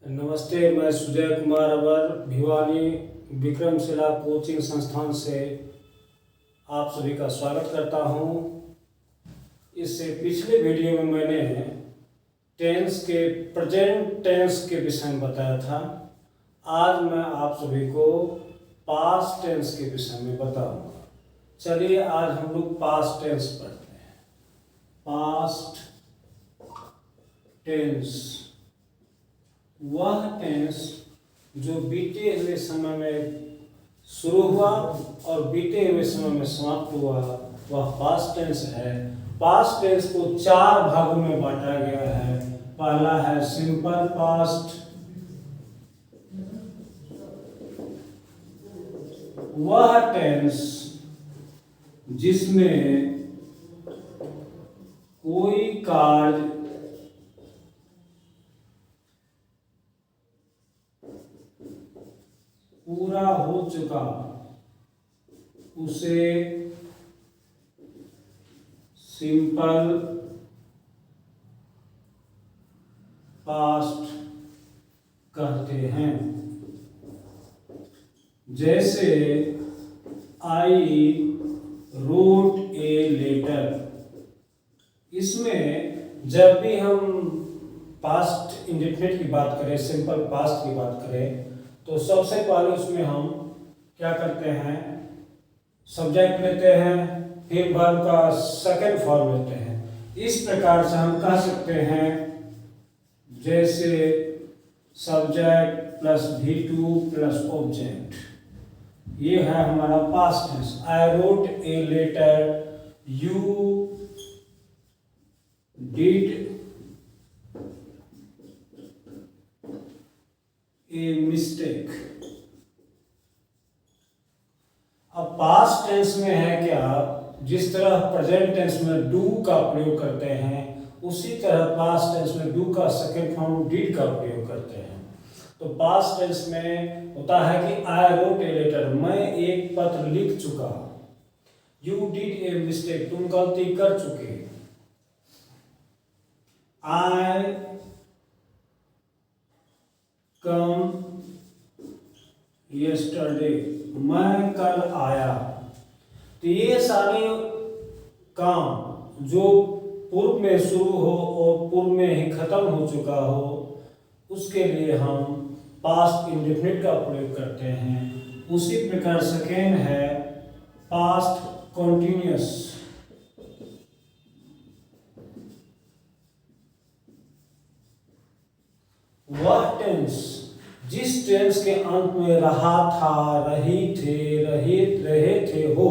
नमस्ते, मैं सुजय कुमार अवर भिवानी विक्रमशिला कोचिंग संस्थान से आप सभी का स्वागत करता हूं। इससे पिछले वीडियो में मैंने टेंस के प्रेजेंट टेंस के विषय में बताया था। आज मैं आप सभी को पास्ट टेंस के विषय में बताऊंगा। चलिए आज हम लोग पास्ट टेंस पढ़ते हैं। पास्ट टेंस वह टेंस जो बीते हुए समय में शुरू हुआ और बीते हुए समय में समाप्त हुआ, वह पास्ट टेंस है। पास्ट टेंस को 4 भागों में बांटा गया है। पहला है सिंपल पास्ट, वह टेंस जिसमें कोई कार्य पूरा हो चुका उसे सिंपल पास्ट कहते हैं। जैसे आई रोट ए लेटर। इसमें जब भी हम पास्ट इंडेफिनिट की बात करें, सिंपल पास्ट की बात करें, तो सबसे पहले उसमें हम क्या करते हैं, सब्जेक्ट लेते हैं, फिर वर्ब का सेकंड फॉर्म लेते हैं। इस प्रकार से हम कह सकते हैं, जैसे subject plus V2 plus object, ये है हमारा past tense. I wrote a letter, you did a mistake. अब पास्ट टेंस में है क्या, जिस तरह प्रेजेंट टेंस में डू का प्रयोग करते हैं, उसी तरह पास्ट टेंस में डू का सेकंड फॉर्म डिड का प्रयोग करते हैं। तो पास्ट टेंस में होता है कि आई रोट ए लेटर, मैं एक पत्र लिख चुका। यू डिड ए मिस्टेक, तुम गलती कर चुके। आई कम यस्टरडे, मैं कल आया। तो ये सारे काम जो पूर्व में शुरू हो और पूर्व में ही खत्म हो चुका हो, उसके लिए हम पास्ट इंडेफिनिट का प्रयोग करते हैं। उसी प्रकार सेकेंड है पास्ट कॉन्टिन्यूअस। वह टेंस जिस टेंस के अंत में रहा था, रही थे, रहे थे हो,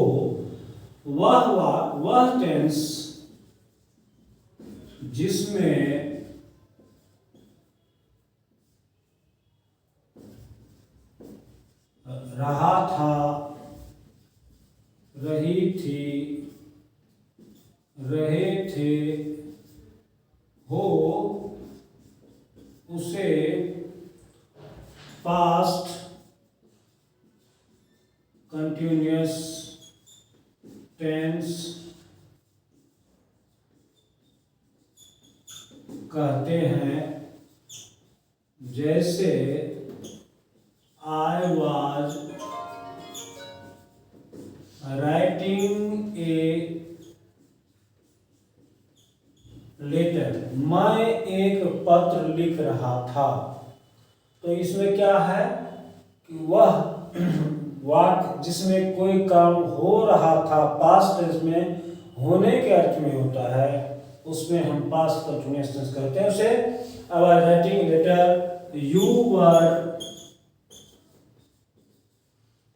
वह टेंस जिसमें रहा था, रही थी, रहे थे, हो, उसे पास्ट कंटिन्यूअस टेंस कहते हैं। जैसे I was writing a letter, मैं एक पत्र लिख रहा था। तो इसमें क्या है कि वह वाक्य जिसमें कोई काम हो रहा था, पास्ट टेंस में होने के अर्थ में होता है, उसमें हम पास्ट कंटिन्यूअस टेंस कहते हैं उसे। अब I writing letter, you were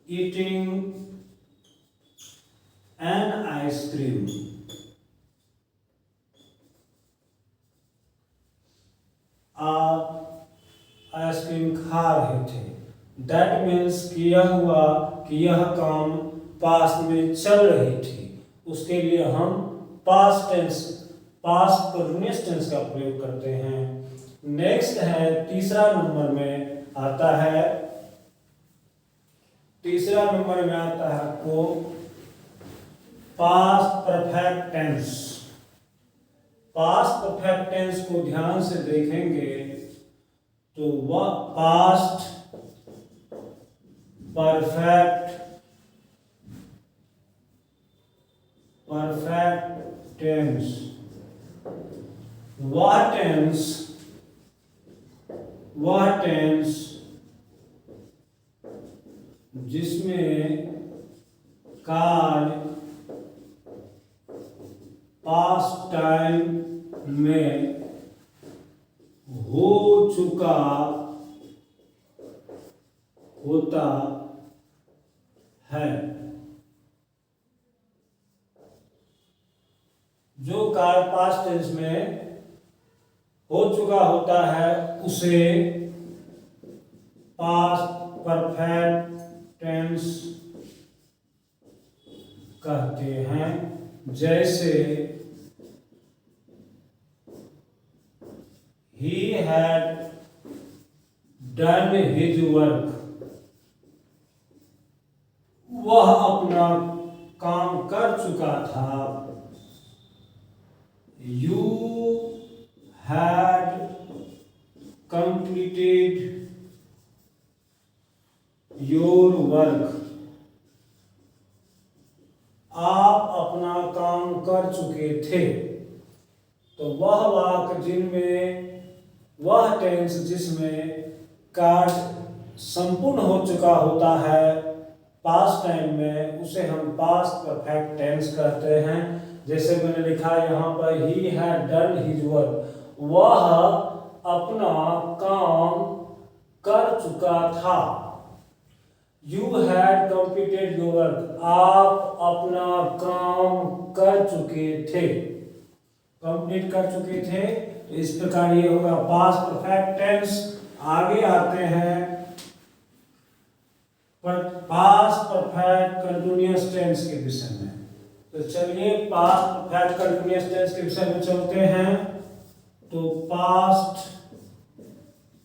eating an ice cream, आप आइसक्रीम खा रहे थे। दैट मीन्स कि यह हुआ कि यह काम पास्ट में चल रही थी, उसके लिए हम past tense, past continuous tense का प्रयोग करते हैं। नेक्स्ट है तीसरा नंबर में आता है, तीसरा नंबर में आता है आपको past perfect tense. Past perfect tense को ध्यान से देखेंगे तो वह पास्ट परफेक्ट टेंस, वह टेंस जिसमें कार्य पास्ट टाइम में हो चुका होता है। जो कार्य पास्ट टेंस में हो चुका होता है उसे पास्ट परफेक्ट टेंस कहते हैं। जैसे he had done his work, वह अपना काम कर चुका था। You had completed your work, आप अपना काम कर चुके थे। तो वह वाक्य जिनमें वह टेंस जिसमें कार्य संपूर्ण हो चुका होता है पास्ट टाइम में, उसे हम पास्ट परफेक्ट टेंस कहते हैं। जैसे मैंने लिखा यहाँ पर he had done his work, वह अपना काम कर चुका था। You had completed your work, आप अपना काम कर चुके थे, कंप्लीट कर चुके थे। तो इस प्रकार ये होगा पास्ट परफेक्ट टेंस। आगे आते हैं पर पास्ट परफेक्ट कंटिन्यूअस टेंस के विषय में। तो चलिए पास्ट परफेक्ट कंटिन्यूअस टेंस के विषय में चलते हैं। तो पास्ट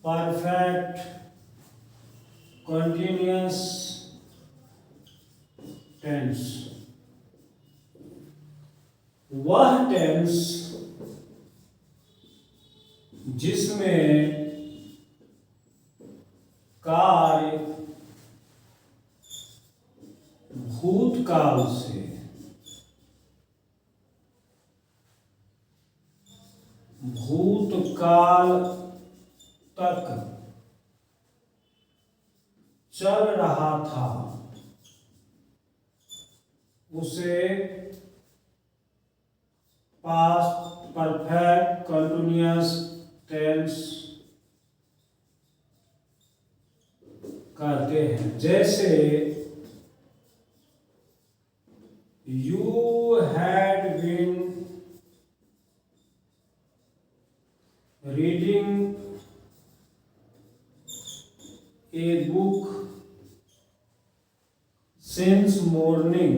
परफेक्ट कंटिन्यूअस टेंस वह टेंस जिसमें कार्य भूतकाल से भूतकाल तक चल रहा था, उसे पास्ट परफेक्ट कंटिन्यूअस टेंस कहते हैं। जैसे you had been reading a book since morning,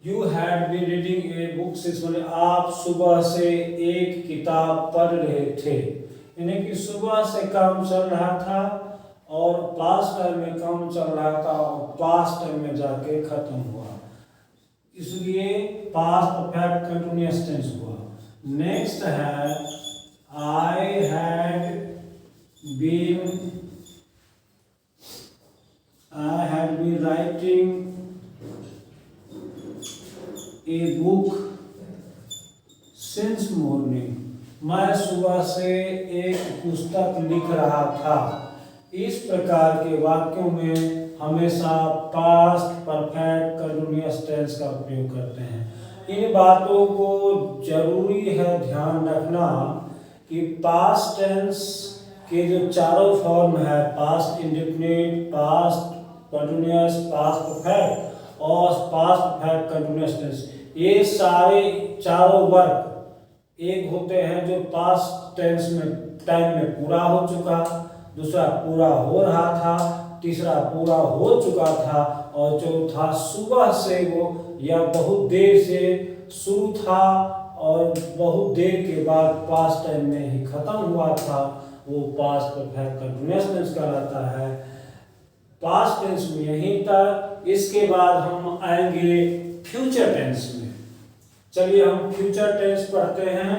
you had been reading a book since morning, आप सुबह से एक किताब पढ़ रहे थे। यानी कि सुबह से काम चल रहा था और पास्ट टाइम में काम चल रहा था और पास्ट टाइम में जाके खत्म हुआ, इसलिए पास्ट परफेक्ट कंटिन्यूअस टेंस हुआ। नेक्स्ट है I had been writing a book since morning, मैं सुबह से एक पुस्तक लिख रहा था। इस प्रकार के वाक्यों में हमेशा पास्ट परफेक्ट कंटिन्यूअस टेंस का उपयोग करते हैं। इन बातों को जरूरी है ध्यान रखना कि पास्ट टेंस के जो चारों फॉर्म है, past indefinite, past continuous, past perfect और पास्ट परफेक्ट कंटिन्यूअस टेंस, ये सारे चारों वर्ग एक होते हैं जो पास्ट टेंस में टाइम में पूरा हो चुका, दूसरा पूरा हो रहा था, तीसरा पूरा हो चुका था और चौथा सुबह से वो या बहुत देर से शुरू था और बहुत देर के बाद पास्ट टाइम में ही खत्म हुआ था, वो पास्ट परफेक्ट कंटिन्यूअस टेंस कहलाता है। पास्ट टेंस में यहीं तक। इसके बाद हम आएंगे फ्यूचर टेंस में। चलिए हम फ्यूचर टेंस पढ़ते हैं।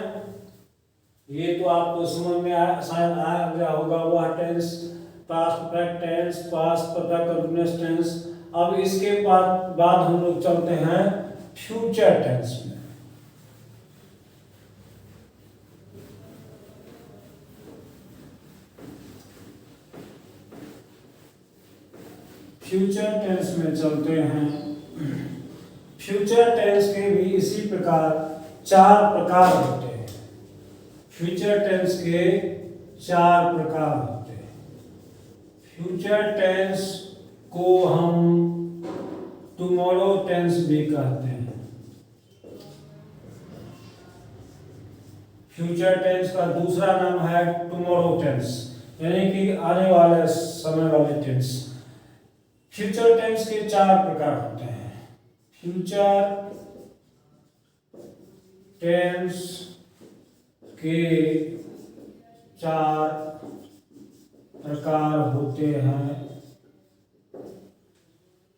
ये तो आपको समझ में शायद आ गया होगा। वह tense past perfect tense, past perfect continuous tense. अब इसके बाद हम लोग चलते हैं फ्यूचर टेंस में। फ्यूचर टेंस में चलते हैं। फ्यूचर टेंस के भी इसी प्रकार 4 प्रकार होते हैं। फ्यूचर टेंस के 4 प्रकार होते हैं। फ्यूचर टेंस को हम टुमारो टेंस भी कहते हैं। फ्यूचर टेंस का दूसरा नाम है टुमारो टेंस, यानी कि आने वाले समय वाले टेंस। फ्यूचर टेंस के 4 प्रकार होते हैं। फ्यूचर टेंस के 4 प्रकार होते हैं।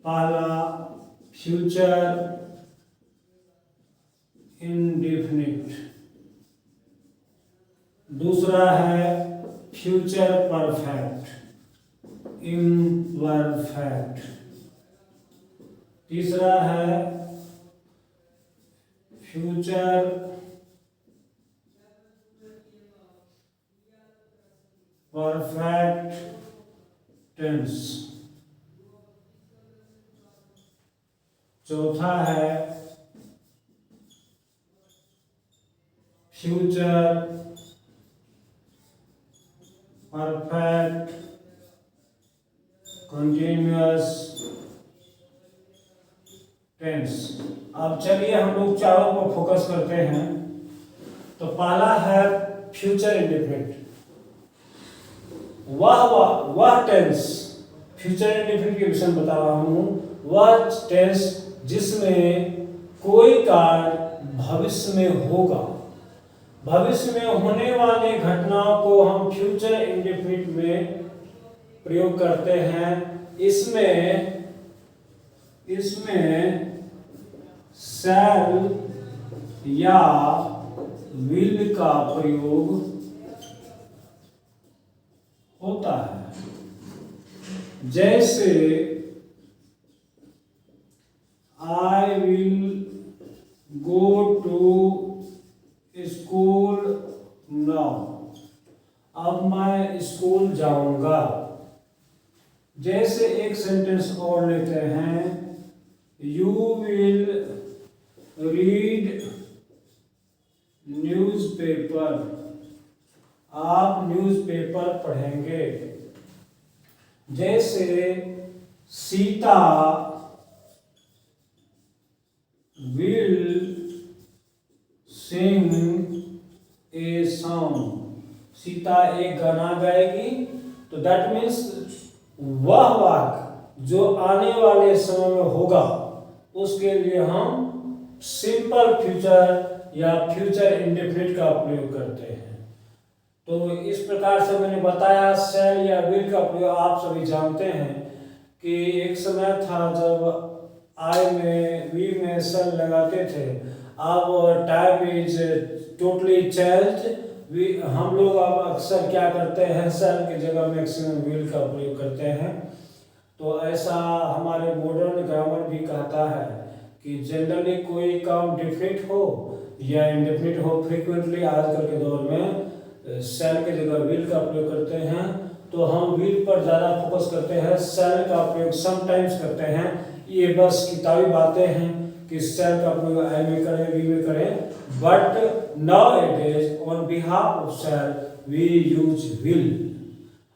पहला फ्यूचर इंडेफिनिट, दूसरा है फ्यूचर परफेक्ट इम्परफेक्ट, तीसरा है फ्यूचर परफेक्ट टेंस, चौथा है फ्यूचर परफेक्ट कंटिन्यूअस टेंस। अब चलिए हम लोग चारों पर फोकस करते हैं। तो पहला है फ्यूचर इंडेफिनिट। वह टेंस, फ्यूचर इंडेफिनिट के विषय में बता रहा हूं। वह टेंस जिसमें कोई कार्य भविष्य में होगा, भविष्य में होने वाली घटनाओं को हम फ्यूचर इंडेफिनिट में प्रयोग करते हैं। इसमें शैल या विल का प्रयोग होता है। जैसे I will go to school now, अब मैं स्कूल जाऊंगा। जैसे एक सेंटेंस और लेते हैं, यू विल रीड न्यूज़पेपर, आप न्यूज़पेपर पढ़ेंगे। जैसे Sita will sing a song, Sita एक गाना गाएगी। तो दैट मीन्स वह वाक्य जो आने वाले समय में होगा उसके लिए हम सिंपल फ्यूचर या फ्यूचर इंडेफिनिट का प्रयोग करते हैं। तो इस प्रकार से मैंने बताया शैल या विल का प्रयोग आप सभी जानते हैं कि एक समय था जब आई में वी में शैल लगाते थे। अब टाइम इज टोटली चेंज्ड। हम लोग अब अक्सर क्या करते हैं, शैल की जगह मैक्सिमम विल का प्रयोग करते हैं। तो ऐसा हमारे मॉडर्न ग्रामर भी कहता है कि जनरली कोई काम डेफिनिट हो या इंडेफिनिट हो, फ्रीक्वेंटली आजकल के दौर में शैल की जगह विल का प्रयोग करते हैं। तो हम विल पर ज़्यादा फोकस करते हैं, शैल का प्रयोग समटाइम्स करते हैं। ये बस किताबी बातें हैं कि शैल का प्रयोग आई में करें, वी में करें। But now on behalf of shall we use will.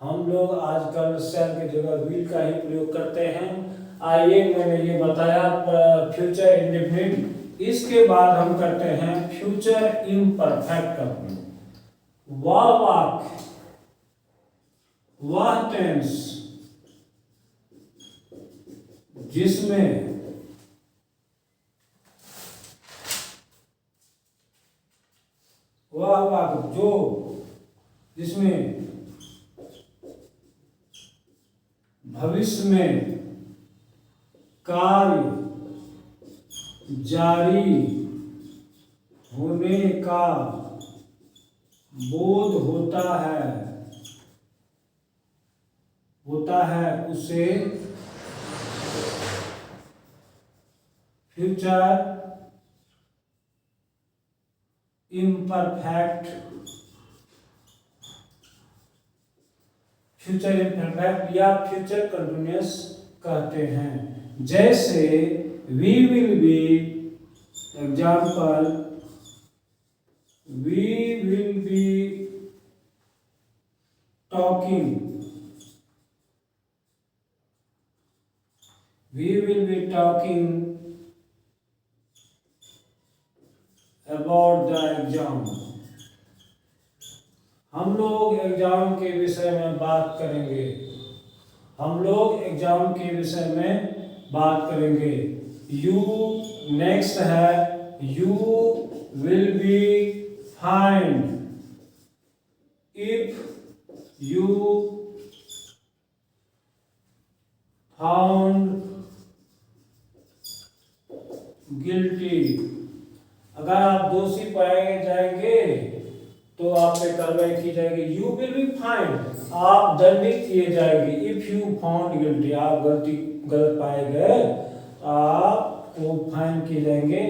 हम लोग आजकल शैल की जगह विल का ही प्रयोग करते हैं। आइए, मैंने ये बताया फ्यूचर इंडेफिनिट। इसके बाद हम करते हैं फ्यूचर इम्परफेक्ट का प्रयोग। वह वाक्य, वह टेंस जिसमें वह वाक्य जो जिसमें भविष्य में कार्य जारी होने का बोध होता है उसे फ्यूचर इम्परफेक्ट या फ्यूचर कंटिन्यूअस कहते हैं। जैसे we will be, example, we will be talking, about the exam. हम लोग एग्जाम के विषय में बात करेंगे। यू नेक्स्ट है, you will be find, if you found guilty. अगर आप दोषी पाए जाएंगे तो आप पे कार्रवाई की जाएगी। यू विल बी फाइंड, आप दंडित किए जाएंगे। इफ यू फाउंड गिल्टी, आप गलत पाए गए, आपको फाइन किए जाएंगे।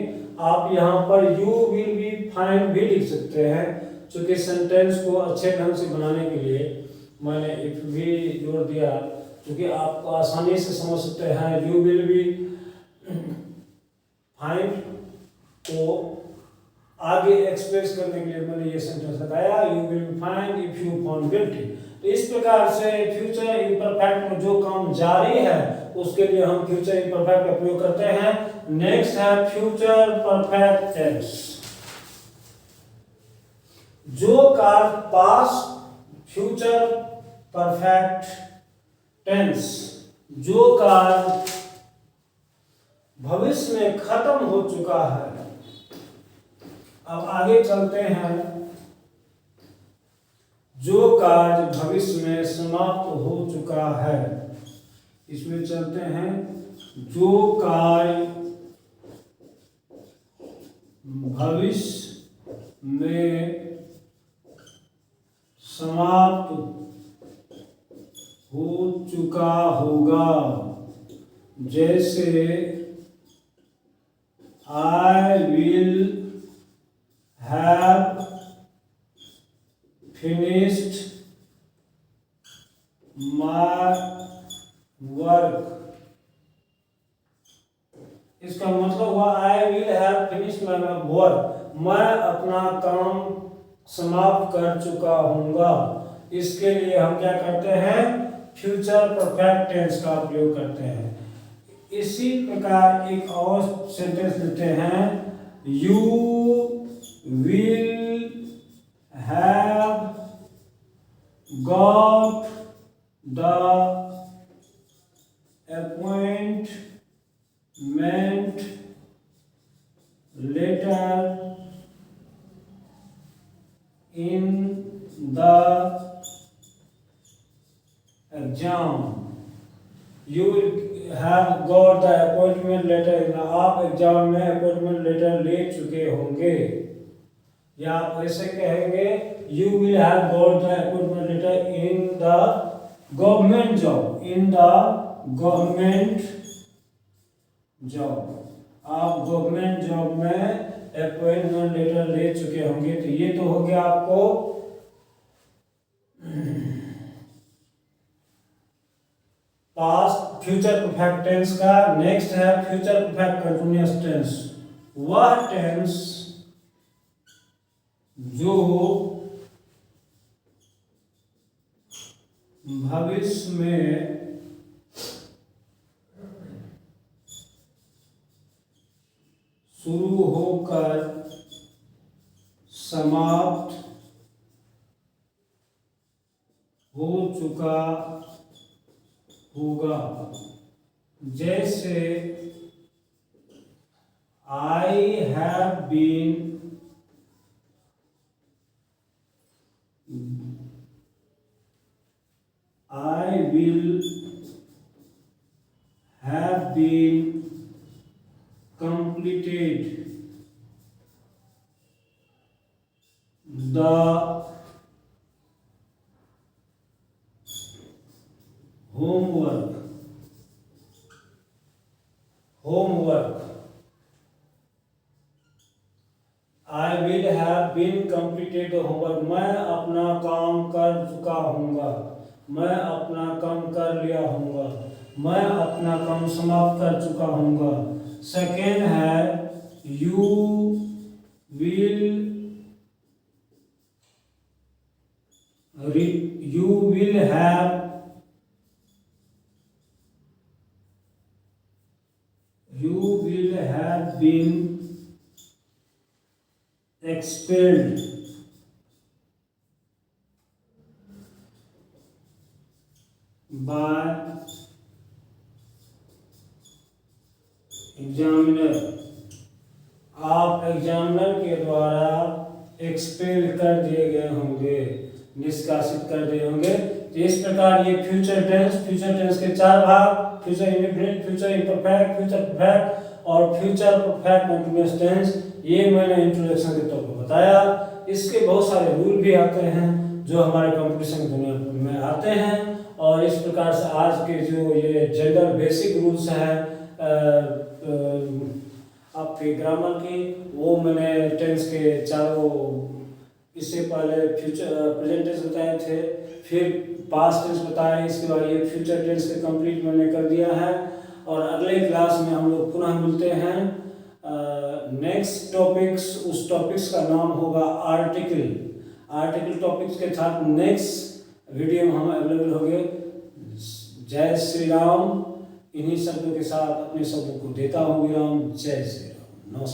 आप यहाँ पर यू विल बी फाइंड भी लिख सकते हैं, क्योंकि सेंटेंस को अच्छे ढंग से बनाने के लिए मैंने इफ भी जोड़ दिया, क्योंकि आप आसानी से समझ सकते हैं। यू विल बी फाइंड को आगे एक्सप्रेस करने के लिए मैंने ये सेंटेंस लगाया, you will be find if you found guilty. तो इस प्रकार से फ्यूचर इम्परफेक्ट में जो काम जारी है उसके लिए हम फ्यूचर इम्परफेक्ट का प्रयोग करते हैं। नेक्स्ट है फ्यूचर परफेक्ट टेंस। जो कार्य पास्ट फ्यूचर परफेक्ट टेंस, जो कार्य भविष्य में खत्म हो चुका है। अब आगे चलते हैं, जो कार्य भविष्य में समाप्त हो चुका है, इसमें चलते हैं। जो कार्य भविष्य में समाप्त हो चुका होगा, जैसे I will have finished my work। इसका मतलब हुआ I will have finished my work, मैं अपना काम समाप्त कर चुका हूँगा। इसके लिए हम क्या करते हैं, फ्यूचर परफेक्ट टेंस का प्रयोग करते हैं। इसी प्रकार एक और सेंटेंस लेते हैं, you will have got the appointment letter in the exam. You have got the appointment letter in, आप एग्जाम में अपॉइंटमेंट लेटर ले चुके होंगे। या आप ऐसे कहेंगे, you will have got the appointment letter in the government job, in the government job। आप गवर्नमेंट जॉब में अपॉइंटमेंट लेटर ले चुके होंगे। तो ये तो हो गया आपको पास्ट फ्यूचर परफेक्ट टेंस का। नेक्स्ट है फ्यूचर परफेक्ट कंटिन्यूअस टेंस। वह टेंस जो भविष्य में शुरू होकर समाप्त हो चुका होगा, जैसे I have been I will have been completed the homework I will have been completed the homework. मैं अपना काम कर चुका हूँगा, मैं अपना काम कर लिया हूँगा, मैं अपना काम समाप्त कर चुका हूँगा। सेकेंड है you will have been expelled by examiner. आप एग्जामिनर के द्वारा एक्सपेल कर दिए गए होंगे, निष्कासित कर दिए होंगे। तो इस प्रकार ये फ्यूचर टेंस के चार भाग, future indefinite, future imperfect, future perfect और फ्यूचर परफेक्ट कंटीन्यूअस टेंस, ये मैंने इंट्रोडक्शन के तौर पर बताया। इसके बहुत सारे रूल भी आते हैं जो हमारे कंपटीशन की दुनिया में आते हैं, और इस प्रकार से आज के जो ये जनरल बेसिक रूल्स हैं आपके ग्रामर की, वो मैंने टेंस के चारों, इससे पहले फ्यूचर प्रेजेंट टेंस बताए थे, फिर पास्ट टेंस बताए, इसके बाद ये फ्यूचर टेंस के कंप्लीट मैंने कर दिया है। और अगले क्लास में हम लोग पुनः मिलते हैं। नेक्स्ट टॉपिक्स, उस टॉपिक्स का नाम होगा आर्टिकल टॉपिक्स के साथ नेक्स्ट वीडियो में हम अवेलेबल होंगे। जय श्री राम। इन्हीं शब्दों के साथ अपने शब्दों को देता हूँ विराम। जय श्री राम। नमस्कार।